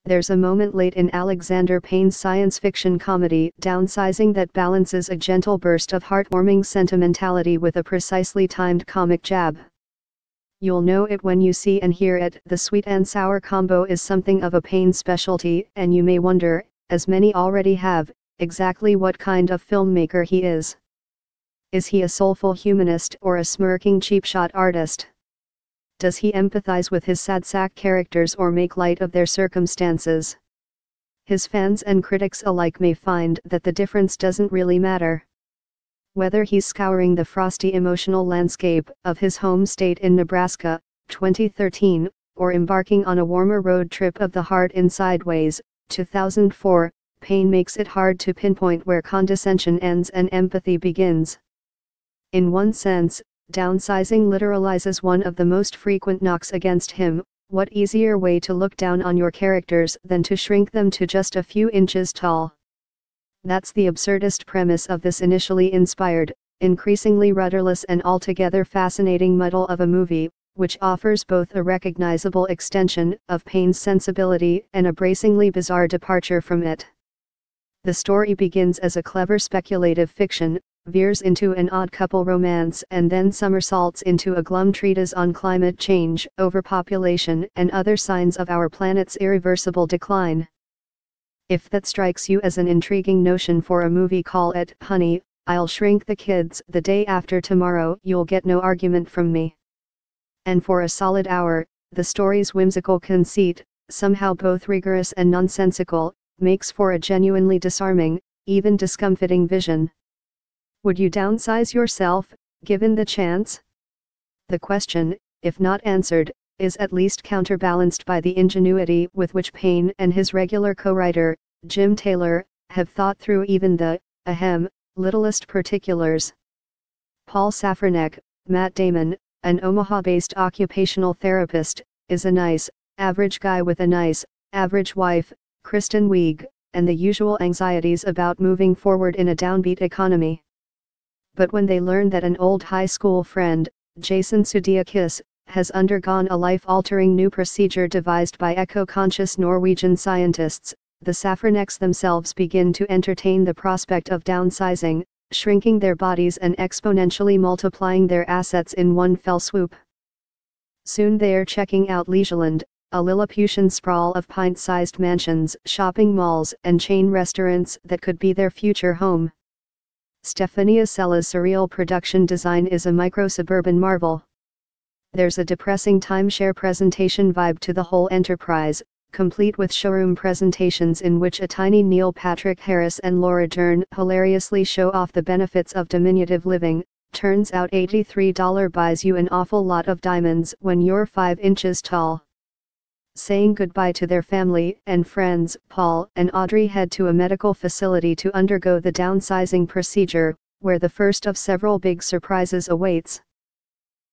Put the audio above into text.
There's a moment late in Alexander Payne's science fiction comedy Downsizing that balances a gentle burst of heartwarming sentimentality with a precisely timed comic jab. You'll know it when you see and hear it. The sweet and sour combo is something of a Payne specialty, and you may wonder, as many already have, exactly what kind of filmmaker he is. Is he a soulful humanist or a smirking cheap-shot artist? Does he empathize with his sad sack characters or make light of their circumstances? His fans and critics alike may find that the difference doesn't really matter. Whether he's scouring the frosty emotional landscape of his home state in Nebraska, 2013, or embarking on a warmer road trip of the heart in Sideways, 2004, Payne makes it hard to pinpoint where condescension ends and empathy begins. In one sense, Downsizing literalizes one of the most frequent knocks against him: what easier way to look down on your characters than to shrink them to just a few inches tall? That's the absurdist premise of this initially inspired, increasingly rudderless and altogether fascinating muddle of a movie, which offers both a recognizable extension of Payne's sensibility and a bracingly bizarre departure from it. The story begins as a clever speculative fiction, veers into an odd couple romance, and then somersaults into a glum treatise on climate change, overpopulation, and other signs of our planet's irreversible decline. If that strikes you as an intriguing notion for a movie, call it Honey, I'll Shrink the Kids the Day After Tomorrow. You'll get no argument from me. And for a solid hour, the story's whimsical conceit, somehow both rigorous and nonsensical, makes for a genuinely disarming, even discomfiting vision. Would you downsize yourself, given the chance? The question, if not answered, is at least counterbalanced by the ingenuity with which Payne and his regular co-writer, Jim Taylor, have thought through even the, littlest particulars. Paul Safranek, Matt Damon, an Omaha-based occupational therapist, is a nice, average guy with a nice, average wife, Kristen Wiig, and the usual anxieties about moving forward in a downbeat economy. But when they learn that an old high school friend, Jason Sudeikis, has undergone a life-altering new procedure devised by eco-conscious Norwegian scientists, the Safraneks themselves begin to entertain the prospect of downsizing, shrinking their bodies and exponentially multiplying their assets in one fell swoop. Soon they're checking out Leisureland, a Lilliputian sprawl of pint-sized mansions, shopping malls, and chain restaurants that could be their future home. Stefania Sella's surreal production design is a micro-suburban marvel. There's a depressing timeshare presentation vibe to the whole enterprise, complete with showroom presentations in which a tiny Neil Patrick Harris and Laura Dern hilariously show off the benefits of diminutive living. Turns out $83 buys you an awful lot of diamonds when you're 5 inches tall. Saying goodbye to their family and friends, Paul and Audrey head to a medical facility to undergo the downsizing procedure, where the first of several big surprises awaits.